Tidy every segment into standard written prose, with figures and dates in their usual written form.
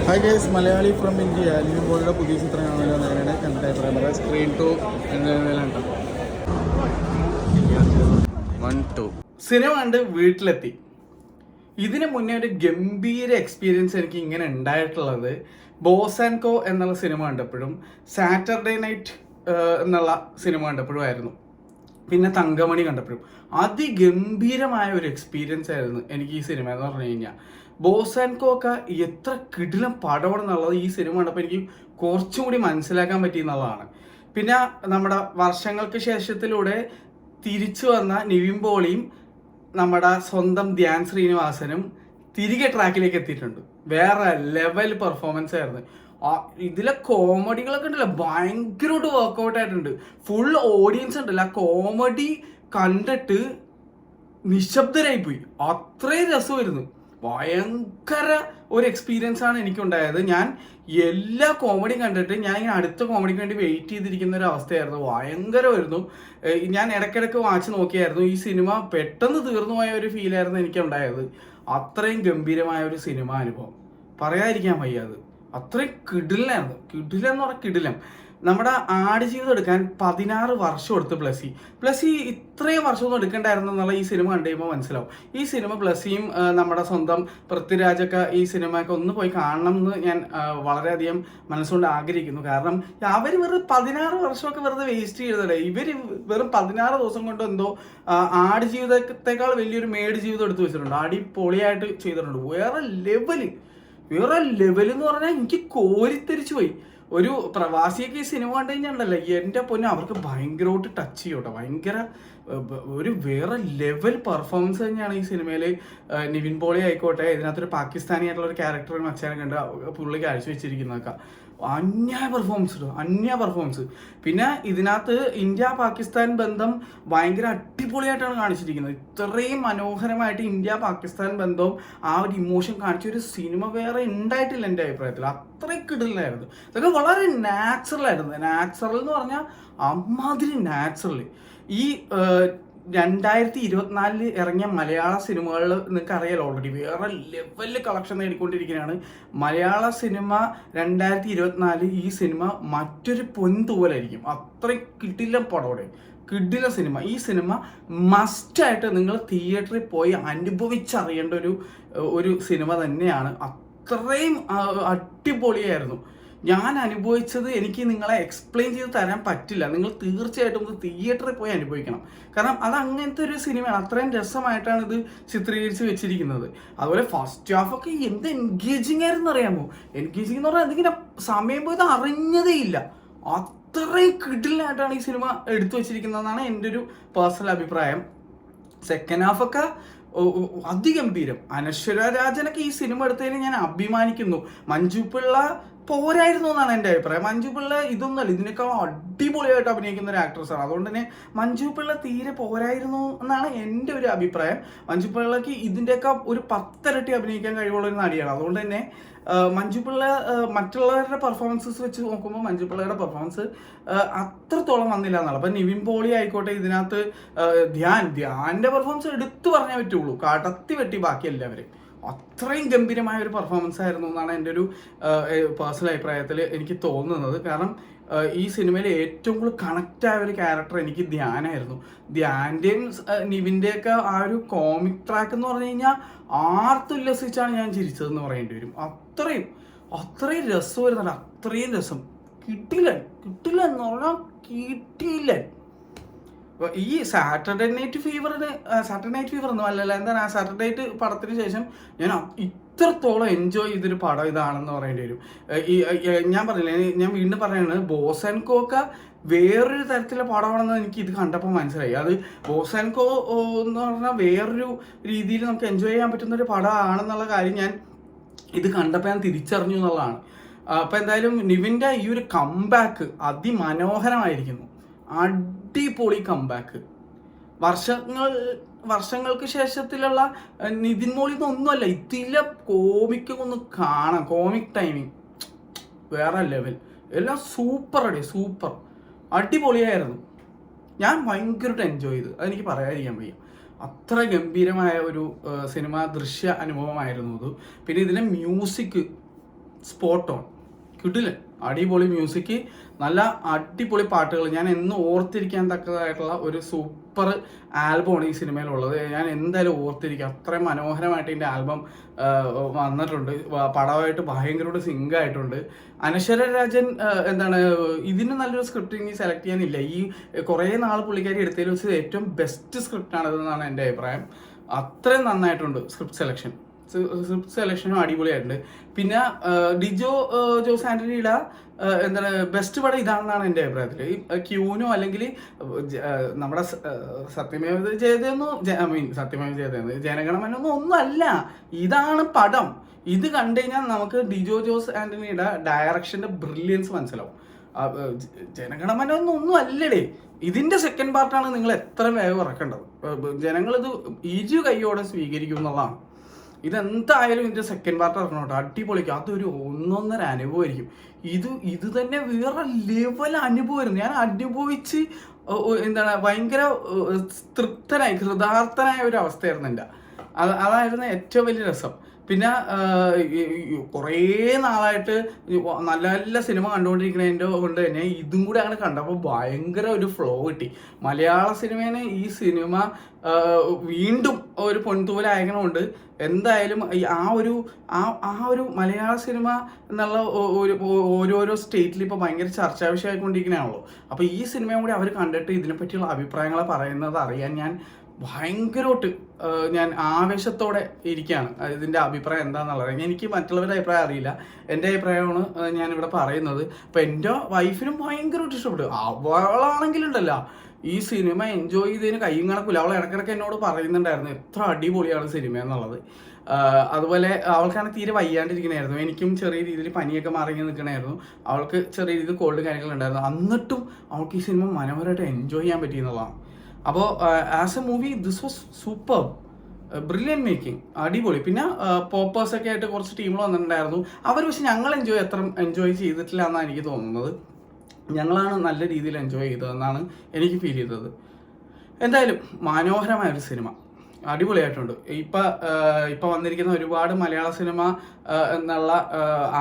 Hi guys, Malayali from India ലിവിംബോളിയുടെ പുതിയ ചിത്രമാണല്ലോ നേരെ കണ്ടിട്ട് പറയാം. സ്ക്രീൻ ടു സിനിമ കണ്ട് വീട്ടിലെത്തി. ഇതിന് മുന്നേ ഒരു ഗംഭീര എക്സ്പീരിയൻസ് എനിക്ക് ഇങ്ങനെ ഉണ്ടായിട്ടുള്ളത് ബോസ് ആൻഡ് കോ എന്നുള്ള സിനിമ കണ്ടപ്പോഴും സാറ്റർഡേ നൈറ്റ് എന്നുള്ള സിനിമ കണ്ടപ്പോഴും ആയിരുന്നു. പിന്നെ തങ്കമണി കണ്ടപ്പോഴും അതിഗംഭീരമായ ഒരു എക്സ്പീരിയൻസ് ആയിരുന്നു എനിക്ക് ഈ സിനിമ എന്ന് പറഞ്ഞു കഴിഞ്ഞാൽ. ബോസ് ആൻഡ് കോ ഒക്കെ എത്ര കിടിലം പടമാണെന്നുള്ളത് ഈ സിനിമ കണ്ടപ്പോൾ എനിക്ക് കുറച്ചും കൂടി മനസ്സിലാക്കാൻ പറ്റിയെന്നുള്ളതാണ്. പിന്നെ നമ്മുടെ വർഷങ്ങൾക്ക് ശേഷത്തിലൂടെ തിരിച്ചു വന്ന നിവിൻ പോളിയും നമ്മുടെ സ്വന്തം ധ്യാൻ ശ്രീനിവാസനും തിരികെ ട്രാക്കിലേക്ക് എത്തിയിട്ടുണ്ട്. വേറെ ലെവൽ പെർഫോമൻസ് ആയിരുന്നു. ഇതിലെ കോമഡികളൊക്കെ ഉണ്ടല്ലോ ഭയങ്കരമായിട്ട് വർക്കൗട്ട് ആയിട്ടുണ്ട്. ഫുൾ ഓഡിയൻസ് ഉണ്ടല്ലോ ആ കോമഡി കണ്ടിട്ട് നിശബ്ദരായി പോയി. അത്രയും രസമായിരുന്നു. ഭയങ്കര ഒരു എക്സ്പീരിയൻസ് ആണ് എനിക്കുണ്ടായത്. ഞാൻ എല്ലാ കോമഡിയും കണ്ടിട്ട് ഞാൻ ഇങ്ങനെ അടുത്ത കോമഡിക്ക് വേണ്ടി വെയിറ്റ് ചെയ്തിരിക്കുന്ന ഒരു അവസ്ഥയായിരുന്നു. ഭയങ്കരമായിരുന്നു. ഞാൻ ഇടയ്ക്കിടയ്ക്ക് വാച്ച് നോക്കിയായിരുന്നു. ഈ സിനിമ പെട്ടെന്ന് തീർന്നു പോയ ഒരു ഫീലായിരുന്നു എനിക്കുണ്ടായത്. അത്രയും ഗംഭീരമായ ഒരു സിനിമ അനുഭവം പറയാതിരിക്കാൻ വയ്യ. അത് അത്രയും കിടിലായിരുന്നു. കിടിലെന്ന് പറഞ്ഞാൽ കിടിലം. നമ്മുടെ ആടുജീവിതം എടുക്കാൻ 16 വർഷം എടുത്ത് പ്ലസി ഇത്രയും വർഷമൊന്നും എടുക്കണ്ടായിരുന്നു എന്നുള്ള ഈ സിനിമ കണ്ടു കഴിയുമ്പോൾ മനസ്സിലാവും. ഈ സിനിമ പ്ലസിയും നമ്മുടെ സ്വന്തം പൃഥ്വിരാജൊക്കെ ഈ സിനിമയൊക്കെ ഒന്ന് പോയി കാണണം എന്ന് ഞാൻ വളരെയധികം മനസ്സുകൊണ്ട് ആഗ്രഹിക്കുന്നു. കാരണം അവർ വെറുതെ 16 വർഷമൊക്കെ വെറുതെ വേസ്റ്റ് ചെയ്തതല്ലേ. ഇവർ വെറും 16 ദിവസം കൊണ്ട് എന്തോ ആടുജീവിതത്തെക്കാൾ വലിയൊരു മേട് ജീവിതം എടുത്തു വെച്ചിട്ടുണ്ട്. അടിപൊളിയായിട്ട് ചെയ്തിട്ടുണ്ട്. വേറെ ലെവൽ എന്ന് പറഞ്ഞാൽ എനിക്ക് കോരിത്തിരിച്ചു പോയി. ഒരു പ്രവാസിയൊക്കെ ഈ സിനിമ കണ്ടു കഴിഞ്ഞാൽ എൻ്റെ പൊന്നെ അവർക്ക് ഭയങ്കരമായിട്ട് ടച്ച് ചെയ്യും കേട്ടോ. ഭയങ്കര ഒരു വേറെ ലെവൽ പെർഫോമൻസ് തന്നെയാണ് ഈ സിനിമയിൽ. നിവിൻ പോളി ആയിക്കോട്ടെ, ഇതിനകത്തൊരു പാകിസ്ഥാനി ആയിട്ടുള്ള ഒരു ക്യാരക്ടർ മച്ചാനെ കണ്ട് പുള്ളി കാഴ്ചവെച്ചിരിക്കുന്നതൊക്കെ അന്യായ പെർഫോമൻസ്. പിന്നെ ഇതിനകത്ത് ഇന്ത്യ പാകിസ്ഥാൻ ബന്ധം ഭയങ്കര അടിപൊളിയായിട്ടാണ് കാണിച്ചിരിക്കുന്നത്. ഇത്രയും മനോഹരമായിട്ട് ഇന്ത്യ പാകിസ്ഥാൻ ബന്ധവും ആ ഒരു ഇമോഷൻ കാണിച്ച ഒരു സിനിമ വേറെ ഉണ്ടായിട്ടില്ല എൻ്റെ അഭിപ്രായത്തിൽ. അത്രയും കിടലായിരുന്നു. ഇതൊക്കെ വളരെ നാച്ചുറൽ എന്ന് പറഞ്ഞാൽ അമ്മാതിരി നാച്ചുറൽ. ഈ 2024 ഇറങ്ങിയ മലയാള സിനിമകളിൽ നിങ്ങൾക്ക് അറിയാലോ ഓൾറെഡി വേറെ ലെവലിൽ കളക്ഷൻ നേടിക്കൊണ്ടിരിക്കുകയാണ് മലയാള സിനിമ. 2024 ഈ സിനിമ മറ്റൊരു പൊൻതൂവലായിരിക്കും. അത്രയും കിടിലം പടോടെ കിടില സിനിമ. ഈ സിനിമ മസ്റ്റായിട്ട് നിങ്ങൾ തിയേറ്ററിൽ പോയി അനുഭവിച്ചറിയേണ്ട ഒരു സിനിമ തന്നെയാണ്. അത്രയും അടിപൊളിയായിരുന്നു. ഞാൻ അനുഭവിച്ചത് എനിക്ക് നിങ്ങളെ എക്സ്പ്ലെയിൻ ചെയ്ത് തരാൻ പറ്റില്ല. നിങ്ങൾ തീർച്ചയായിട്ടും ഇത് തിയേറ്ററിൽ പോയി അനുഭവിക്കണം. കാരണം അത് അങ്ങനത്തെ ഒരു സിനിമയാണ്. അത്രയും രസമായിട്ടാണ് ഇത് ചിത്രീകരിച്ച് വെച്ചിരിക്കുന്നത്. അതുപോലെ ഫസ്റ്റ് ഹാഫ് ഒക്കെ എന്ത് എൻഗേജിങ് ആയിരുന്നു അറിയാമോ. എൻഗേജിങ് എന്ന് പറഞ്ഞാൽ അതിങ്ങനെ സമയം പോയത് അറിഞ്ഞതേ ഇല്ല. അത്രയും കിടിലായിട്ടാണ് ഈ സിനിമ എടുത്തു വെച്ചിരിക്കുന്നതെന്നാണ് എൻ്റെ ഒരു പേഴ്സണൽ അഭിപ്രായം. സെക്കൻഡ് ഹാഫ് ഒക്കെ അതിഗംഭീരം. അനശ്വര രാജനൊക്കെ ഈ സിനിമ എടുത്തതിന് ഞാൻ അഭിമാനിക്കുന്നു. മഞ്ജു പിള്ള പോരായിരുന്നു എന്നാണ് എൻ്റെ അഭിപ്രായം. മഞ്ജു പിള്ള ഇതൊന്നുമല്ല, ഇതിനേക്കാൾ അടിപൊളിയായിട്ട് അഭിനയിക്കുന്ന ഒരു ആക്ട്രസ്സാണ്. അതുകൊണ്ട് തന്നെ മഞ്ജു പിള്ള തീരെ പോരായിരുന്നു എന്നാണ് എൻ്റെ ഒരു അഭിപ്രായം. മഞ്ജു പിള്ളക്ക് ഇതിൻ്റെയൊക്കെ ഒരു 10 ഇരട്ടി അഭിനയിക്കാൻ കഴിവുള്ള ഒരു നടിയാണ്. അതുകൊണ്ട് തന്നെ മഞ്ജു പിള്ള മറ്റുള്ളവരുടെ പെർഫോമൻസസ് വെച്ച് നോക്കുമ്പോൾ മഞ്ജു പിള്ളയുടെ പെർഫോമൻസ് അത്രത്തോളം വന്നില്ല എന്നാണ്. അപ്പം നിവിൻ പോളി ആയിക്കോട്ടെ, ഇതിനകത്ത് ധ്യാൻ്റെ പെർഫോമൻസ് എടുത്തു പറഞ്ഞേ പറ്റുള്ളൂ. കടത്തി വെട്ടി ബാക്കി എല്ലാവരും അത്രയും ഗംഭീരമായ ഒരു പെർഫോമൻസ് ആയിരുന്നു എന്നാണ് എൻ്റെ ഒരു പേഴ്സണൽ അഭിപ്രായത്തിൽ എനിക്ക് തോന്നുന്നത്. കാരണം ഈ സിനിമയിൽ ഏറ്റവും കൂടുതൽ കണക്റ്റായ ഒരു ക്യാരക്ടർ എനിക്ക് ധ്യാനായിരുന്നു. ധ്യാൻ്റെയും നിവിൻ്റെയൊക്കെ ആ ഒരു കോമിക് ട്രാക്ക് എന്ന് പറഞ്ഞു കഴിഞ്ഞാൽ ആർത്തുല്ലസിച്ചാണ് ഞാൻ ചിരിച്ചതെന്ന് പറയേണ്ടി വരും. അത്രയും രസമായിരുന്നു. അത്രയും രസം. കിട്ടില്ല എന്ന് പറഞ്ഞാൽ കിട്ടിയില്ല. ഈ സാറ്റർഡേ നൈറ്റ് ഫീവർ ഒന്നും അല്ലല്ലോ, എന്താണ് ആ സാറ്റർഡേ നൈറ്റ് പടത്തിന് ശേഷം ഞാൻ ഇത്രത്തോളം എൻജോയ് ചെയ്തൊരു പടം ഇതാണെന്ന് പറയേണ്ടി വരും. ഞാൻ പറഞ്ഞില്ലേ, ഞാൻ വീണ്ടും പറയുന്നത് ബോസ് ആൻഡ് കോ ഒക്കെ വേറൊരു തരത്തിലുള്ള പടമാണെന്ന് എനിക്ക് ഇത് കണ്ടപ്പോൾ മനസ്സിലായി. അത് ബോസ് ആൻഡ് കോ എന്ന് പറഞ്ഞാൽ വേറൊരു രീതിയിൽ നമുക്ക് എൻജോയ് ചെയ്യാൻ പറ്റുന്ന ഒരു പടമാണെന്നുള്ള കാര്യം ഞാൻ ഇത് കണ്ടപ്പോൾ ഞാൻ തിരിച്ചറിഞ്ഞു എന്നുള്ളതാണ്. അപ്പോൾ എന്തായാലും നിവിൻ്റെ ഈ ഒരു കംബാക്ക് അതിമനോഹരമായിരിക്കുന്നു. അടിപൊളി കംബാക്ക്. വർഷങ്ങൾക്ക് ശേഷത്തിലുള്ള നിതിൻ മോളിന്നൊന്നുമല്ല, ഇതിലെ കോമിക്കൊന്ന് കാണാം. കോമിക് ടൈമിങ് വേറെ ലെവൽ. എല്ലാം സൂപ്പർ അടിപൊളിയായിരുന്നു. ഞാൻ ഭയങ്കരമായിട്ട് എൻജോയ് ചെയ്തു. അതെനിക്ക് പറയാതിരിക്കാൻ വയ്യ. അത്ര ഗംഭീരമായ ഒരു സിനിമ ദൃശ്യ അനുഭവമായിരുന്നു അത്. പിന്നെ ഇതിലെ മ്യൂസിക് സ്പോട്ട് ഓൺ, കിടിലൻ, അടിപൊളി മ്യൂസിക്, നല്ല അടിപൊളി പാട്ടുകൾ. ഞാൻ എന്ന് ഓർത്തിരിക്കാൻ തക്കതായിട്ടുള്ള ഒരു സൂപ്പർ ആൽബമാണ് ഈ സിനിമയിലുള്ളത്. ഞാൻ എന്തായാലും ഓർത്തിരിക്കും, അത്രയും മനോഹരമായിട്ട് ഇതിൻ്റെ ആൽബം വന്നിട്ടുണ്ട്. പടമായിട്ട് ഭയങ്കരമായിട്ട് സിങ്ക് ആയിട്ടുണ്ട്. അനശ്വര രാജൻ എന്താണ് ഇതിന് നല്ലൊരു സ്ക്രിപ്റ്റ് ഇനി സെലക്ട് ചെയ്യാനില്ല. ഈ കുറേ നാൾ പുള്ളിക്കാരി എടുത്തതിൽ വെച്ച് ഏറ്റവും ബെസ്റ്റ് സ്ക്രിപ്റ്റാണിതെന്നാണ് എൻ്റെ അഭിപ്രായം. അത്രയും നന്നായിട്ടുണ്ട് സ്ക്രിപ്റ്റ് സെലക്ഷനും അടിപൊളിയായിട്ടുണ്ട്. പിന്നെ ഡിജോ ജോസ് ആൻ്റണിയുടെ എന്താണ് ബെസ്റ്റ് പടം ഇതാണെന്നാണ് എൻ്റെ അഭിപ്രായത്തിൽ. ഈ ക്യൂനോ അല്ലെങ്കിൽ നമ്മുടെ സത്യമേവ ജയതയെന്ന് ജനഗണമനൊന്നും ഒന്നുമല്ല, ഇതാണ് പടം. ഇത് കണ്ടു കഴിഞ്ഞാൽ നമുക്ക് ഡിജോ ജോസ് ആൻ്റണിയുടെ ഡയറക്ഷൻ്റെ ബ്രില്യൻസ് മനസ്സിലാവും. ജനഗണമനൊന്നും അല്ലടേ, ഇതിൻ്റെ സെക്കൻഡ് പാർട്ടാണ് നിങ്ങൾ എത്ര വേഗം ഇറക്കേണ്ടത്. ജനങ്ങളിത് ഇരു കൈയോടെ സ്വീകരിക്കും എന്നുള്ളതാണ്. ഇതെന്തായാലും ഇതിൻ്റെ സെക്കൻഡ് പാർട്ട് ഇറക്കണം കേട്ടോ, അടിപൊളിക്കും. അതൊരു ഒന്നൊന്നര അനുഭവമായിരിക്കും. ഇത് തന്നെ വേറെ ലെവൽ അനുഭവമായിരുന്നു. ഞാൻ അനുഭവിച്ച് എന്താണ് ഭയങ്കര തൃപ്തനായി, കൃതാർത്ഥനായ ഒരു അവസ്ഥയായിരുന്നു എൻ്റെ. അതായിരുന്നു ഏറ്റവും വലിയ രസം. പിന്നെ കുറേ നാളായിട്ട് നല്ല നല്ല സിനിമ കണ്ടുകൊണ്ടിരിക്കുന്നതിൻ്റെ കൊണ്ട് തന്നെ ഇതും കൂടി അങ്ങനെ കണ്ടപ്പോൾ ഭയങ്കര ഒരു ഫ്ലോ കിട്ടി. മലയാള സിനിമേനെ ഈ സിനിമ വീണ്ടും ഒരു പൊൻതൂവലായതുകൊണ്ട് എന്തായാലും ആ ഒരു മലയാള സിനിമ എന്നുള്ള ഓരോരോ സ്റ്റേറ്റിൽ ഇപ്പോൾ ഭയങ്കര ചർച്ചാ വിഷയമായിക്കൊണ്ടിരിക്കുന്നതാണല്ലോ. അപ്പോൾ ഈ സിനിമയും കൂടി അവർ കണ്ടിട്ട് ഇതിനെപ്പറ്റിയുള്ള അഭിപ്രായങ്ങൾ പറയുന്നത് അറിയാൻ ഭയങ്കരമായിട്ട് ഞാൻ ആവേശത്തോടെ ഇരിക്കുകയാണ്. ഇതിൻ്റെ അഭിപ്രായം എന്താണെന്നുള്ളത് എനിക്ക് മറ്റുള്ളവരുടെ അഭിപ്രായം അറിയില്ല, എൻ്റെ അഭിപ്രായമാണ് ഞാനിവിടെ പറയുന്നത്. അപ്പോൾ എൻ്റെ വൈഫിനും ഭയങ്കരമായിട്ട് ഇഷ്ടപ്പെട്ടു. അവളാണെങ്കിലുണ്ടല്ലോ ഈ സിനിമ എൻജോയ് ചെയ്തതിന് കയ്യും കണക്കില്ല. അവൾ ഇടയ്ക്കിടയ്ക്ക് എന്നോട് പറയുന്നുണ്ടായിരുന്നു എത്ര അടിപൊളിയാണ് സിനിമ എന്നുള്ളത്. അതുപോലെ അവൾക്കാണ് തീരെ വയ്യാണ്ടിരിക്കണമായിരുന്നു. എനിക്കും ചെറിയ രീതിയിൽ പനിയൊക്കെ മാറി നിൽക്കണമായിരുന്നു. അവൾക്ക് ചെറിയ രീതിയിൽ കോൾഡ് കാര്യങ്ങളുണ്ടായിരുന്നു. എന്നിട്ടും അവൾക്ക് ഈ സിനിമ മനോഹരമായിട്ട് എൻജോയ് ചെയ്യാൻ പറ്റിയെന്നുള്ളതാണ്. അപ്പോൾ as A movie this was super, brilliant making, അടിപൊളി. പിന്നെ പോപ്പേഴ്സൊക്കെ ആയിട്ട് കുറച്ച് ടീമുകൾ വന്നിട്ടുണ്ടായിരുന്നു. അവർ പക്ഷെ ഞങ്ങൾ എൻജോയ് ചെയ്തിട്ടില്ല എന്നാണ് എനിക്ക് തോന്നുന്നത്. ഞങ്ങളാണ് നല്ല രീതിയിൽ എൻജോയ് ചെയ്തതെന്നാണ് എനിക്ക് ഫീൽ ചെയ്തത്. എന്തായാലും മനോഹരമായൊരു സിനിമ, അടിപൊളിയായിട്ടുണ്ട്. ഇപ്പം വന്നിരിക്കുന്ന ഒരുപാട് മലയാള സിനിമ എന്നുള്ള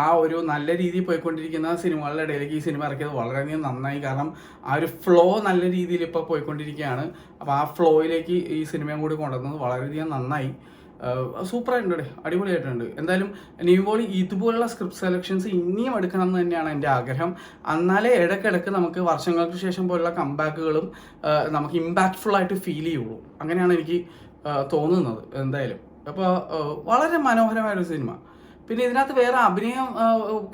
ആ ഒരു നല്ല രീതിയിൽ പോയിക്കൊണ്ടിരിക്കുന്ന സിനിമകളുടെ ഇടയിലേക്ക് ഈ സിനിമ ഇറക്കിയത് വളരെയധികം നന്നായി. കാരണം ആ ഒരു ഫ്ലോ നല്ല രീതിയിൽ ഇപ്പോൾ പോയിക്കൊണ്ടിരിക്കുകയാണ്. അപ്പോൾ ആ ഫ്ലോയിലേക്ക് ഈ സിനിമയും കൂടി കൊണ്ടുവന്നത് വളരെയധികം നന്നായി. സൂപ്പറായിട്ടുണ്ട്, അടിപൊളിയായിട്ടുണ്ട്. എന്തായാലും നിവിൻ ഇതുപോലുള്ള സ്ക്രിപ്റ്റ് സെലക്ഷൻസ് ഇനിയും എടുക്കണം എന്ന് തന്നെയാണ് എൻ്റെ ആഗ്രഹം. എന്നാലേ ഇടയ്ക്കിടയ്ക്ക് നമുക്ക് വർഷങ്ങൾക്ക് ശേഷം പോലുള്ള കംബാക്കുകളും നമുക്ക് ഇമ്പാക്റ്റ്ഫുൾ ആയിട്ട് ഫീൽ ചെയ്യുള്ളൂ. അങ്ങനെയാണ് എനിക്ക് തോന്നുന്നത്. എന്തായാലും അപ്പോൾ വളരെ മനോഹരമായൊരു സിനിമ. പിന്നെ ഇതിനകത്ത് വേറെ അഭിനയം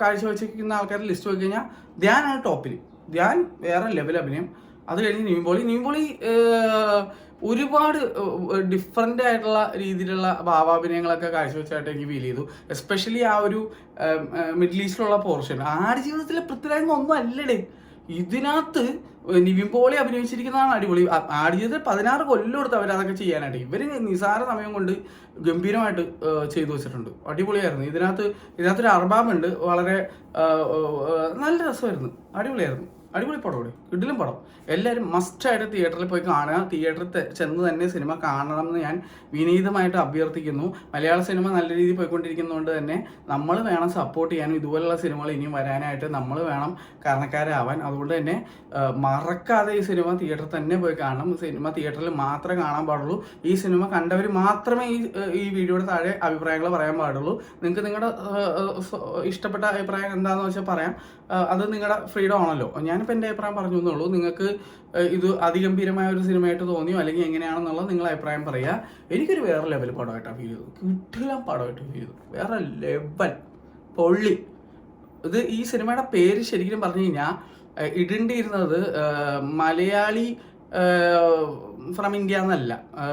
കാഴ്ചവെച്ചിരിക്കുന്ന ആൾക്കാരുടെ ലിസ്റ്റ് നോക്കി കഴിഞ്ഞാൽ ധ്യാനാണ് ടോപ്പിൽ. ധ്യാൻ വേറെ ലെവൽ അഭിനയം. അത് കഴിഞ്ഞ് നിവിൻ പോളി ഒരുപാട് ഡിഫറെൻ്റ് ആയിട്ടുള്ള രീതിയിലുള്ള ഭാവാഭിനയങ്ങളൊക്കെ കാഴ്ചവെച്ചായിട്ട് എനിക്ക് ഫീൽ ചെയ്തു. എസ്പെഷ്യലി ആ ഒരു മിഡിൽ ഈസ്റ്റിലുള്ള പോർഷൻ. ആടുജീവിതത്തിലെ പൃഥ്വിരാജ് ഒന്നും അല്ലടേ, ഇതിനകത്ത് നിവിൻ പോളി അഭിനയിച്ചിരിക്കുന്നതാണ് അടിപൊളി. ആടുജീവിതത്തിൽ 16 കൊല്ലം എടുത്ത് അവർ അതൊക്കെ ചെയ്യാനായിട്ട്. ഇവർ നിസാര സമയം കൊണ്ട് ഗംഭീരമായിട്ട് ചെയ്തു വെച്ചിട്ടുണ്ട്. അടിപൊളിയായിരുന്നു. ഇതിനകത്തൊരു അർബാബുണ്ട്, വളരെ നല്ല രസമായിരുന്നു, അടിപൊളിയായിരുന്നു. അടിപൊളി പടം, ഇവിടെ കിടിലൻ പടം. എല്ലാവരും മസ്റ്റായിട്ട് തിയേറ്ററിൽ പോയി കാണുക. തിയേറ്ററിൽ ചെന്ന് തന്നെ സിനിമ കാണണം എന്ന് ഞാൻ വിനീതമായിട്ട് അഭ്യർത്ഥിക്കുന്നു. മലയാള സിനിമ നല്ല രീതിയിൽ പോയിക്കൊണ്ടിരിക്കുന്നതുകൊണ്ട് തന്നെ നമ്മൾ വേണം സപ്പോർട്ട് ചെയ്യാനും ഇതുപോലുള്ള സിനിമകൾ ഇനിയും വരാനായിട്ട് നമ്മൾ വേണം കാരണക്കാരാവാൻ. അതുകൊണ്ട് തന്നെ മറക്കാതെ ഈ സിനിമ തിയേറ്ററിൽ തന്നെ പോയി കാണണം. സിനിമ തിയേറ്ററിൽ മാത്രമേ കാണാൻ പാടുള്ളൂ. ഈ സിനിമ കണ്ടവർ മാത്രമേ ഈ വീഡിയോയുടെ താഴെ അഭിപ്രായങ്ങൾ പറയാൻ പാടുള്ളൂ. നിങ്ങൾക്ക് നിങ്ങളുടെ ഇഷ്ടപ്പെട്ട അഭിപ്രായം എന്താണെന്ന് വെച്ചാൽ പറയാം. അത് നിങ്ങളുടെ ഫ്രീഡം ആണല്ലോ. ഞാനിപ്പോൾ എൻ്റെ അഭിപ്രായം പറഞ്ഞു എന്നുള്ളൂ. നിങ്ങൾക്ക് ഇത് അതിഗംഭീരമായ ഒരു സിനിമയായിട്ട് തോന്നിയോ അല്ലെങ്കിൽ എങ്ങനെയാണെന്നുള്ളത് നിങ്ങളുടെ അഭിപ്രായം പറയുക. എനിക്കൊരു വേറെ ലെവൽ പടമായിട്ടാണ് ഫീൽ ചെയ്തത്, കിട്ടില്ല പടമായിട്ട് ഫീൽ ചെയ്തു, വേറെ ലെവൽ പൊള്ളി. ഈ സിനിമയുടെ പേര് ശരിക്കും പറഞ്ഞു കഴിഞ്ഞാൽ ഇടേണ്ടിയിരുന്നത് മലയാളി ഫ്രം ഇന്ത്യ എന്നല്ല,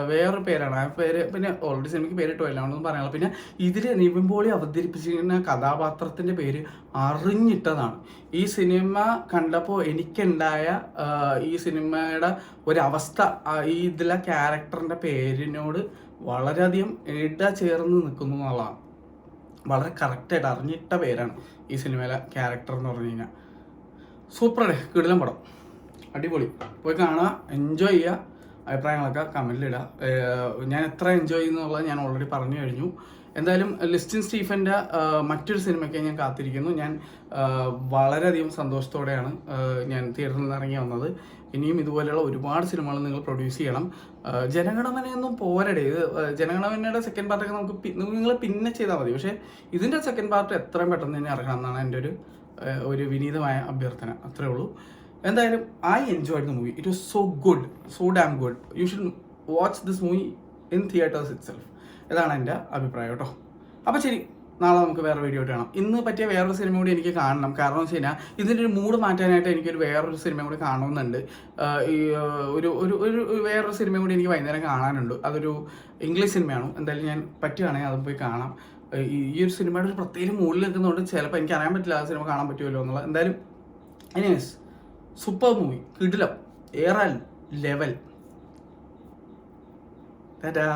വേറൊരു പേരാണ്. ആ പേര് പിന്നെ ഓൾറെഡി സിനിമയ്ക്ക് പേരിട്ട് വല്ലാണെന്ന് പറയാനുള്ള. പിന്നെ ഇതിൽ നിവിൻ പോളി അവതരിപ്പിച്ചിരിക്കുന്ന കഥാപാത്രത്തിൻ്റെ പേര് അറിഞ്ഞിട്ടതാണ്. ഈ സിനിമ കണ്ടപ്പോൾ എനിക്കുണ്ടായ ഈ സിനിമയുടെ ഒരവസ്ഥ ഇതിലെ ക്യാരക്ടറിൻ്റെ പേരിനോട് വളരെയധികം ചേർന്ന് നിൽക്കുന്നു എന്നുള്ളതാണ്. വളരെ കറക്റ്റായിട്ട് അറിഞ്ഞിട്ട പേരാണ് ഈ സിനിമയിലെ ക്യാരക്ടർ എന്ന് പറഞ്ഞു കഴിഞ്ഞാൽ. സൂപ്പറേ, കിടിലൻ പടം, അടിപൊളി. പോയി കാണുക, എൻജോയ് ചെയ്യുക. അഭിപ്രായങ്ങളൊക്കെ കമൻറ്റിലിടുക. ഞാൻ എത്ര എൻജോയ് ചെയ്യുന്നുള്ളത് ഞാൻ ഓൾറെഡി പറഞ്ഞു കഴിഞ്ഞു. എന്തായാലും ലിസ്റ്റിൻ സ്റ്റീഫൻ്റെ മറ്റൊരു സിനിമയ്ക്ക് ഞാൻ കാത്തിരിക്കുന്നു. ഞാൻ വളരെയധികം സന്തോഷത്തോടെയാണ് ഞാൻ തിയേറ്ററിൽ നിന്ന് ഇറങ്ങി വന്നത്. ഇനിയും ഇതുപോലെയുള്ള ഒരുപാട് സിനിമകൾ നിങ്ങൾ പ്രൊഡ്യൂസ് ചെയ്യണം. ജനഗണമനയൊന്നും പോരടേ. ഇത് ജനഗണമനയുടെ സെക്കൻഡ് പാർട്ടൊക്കെ നിങ്ങൾ പിന്നെ ചെയ്താൽ മതി. പക്ഷേ ഇതിൻ്റെ സെക്കൻഡ് പാർട്ട് എത്രയും പെട്ടെന്ന് തന്നെ ഇറങ്ങണം എന്നാണ് എൻ്റെ ഒരു വിനീതമായ അഭ്യർത്ഥന. അത്രേ ഉള്ളൂ. എന്തായാലും I enjoyed the movie. It was so good, so dam good. You should watch this movie in theatres it self. ഇതാണ് എൻ്റെ അഭിപ്രായം കേട്ടോ. അപ്പോൾ ശരി, നാളെ നമുക്ക് വേറെ വീഡിയോ ആയിട്ട് കാണാം. ഇന്ന് പറ്റിയ വേറൊരു സിനിമ കൂടി എനിക്ക് കാണണം. കാരണം എന്ന് വെച്ച് കഴിഞ്ഞാൽ ഇതിൻ്റെ ഒരു മൂഡ് മാറ്റാനായിട്ട് എനിക്കൊരു വേറൊരു സിനിമ കൂടി കാണണമെന്നുണ്ട്. ഈ വേറൊരു സിനിമ കൂടി എനിക്ക് വൈകുന്നേരം കാണാനുണ്ട്. അതൊരു ഇംഗ്ലീഷ് സിനിമയാണ്. എന്തായാലും ഞാൻ പറ്റുകയാണെങ്കിൽ അതും പോയി കാണാം. ഈ ഒരു സിനിമയുടെ ഒരു പ്രത്യേക മൂഡിൽ നിൽക്കുന്നതുകൊണ്ട് ചിലപ്പോൾ എനിക്ക് അറിയാൻ പറ്റില്ല ആ സിനിമ കാണാൻ പറ്റുമല്ലോ എന്നുള്ളത്. എന്തായാലും എനിവേസ് സൂപ്പർ മൂവി, കിടിലം, ഏറെ ലെവൽ. ടാറ്റാ.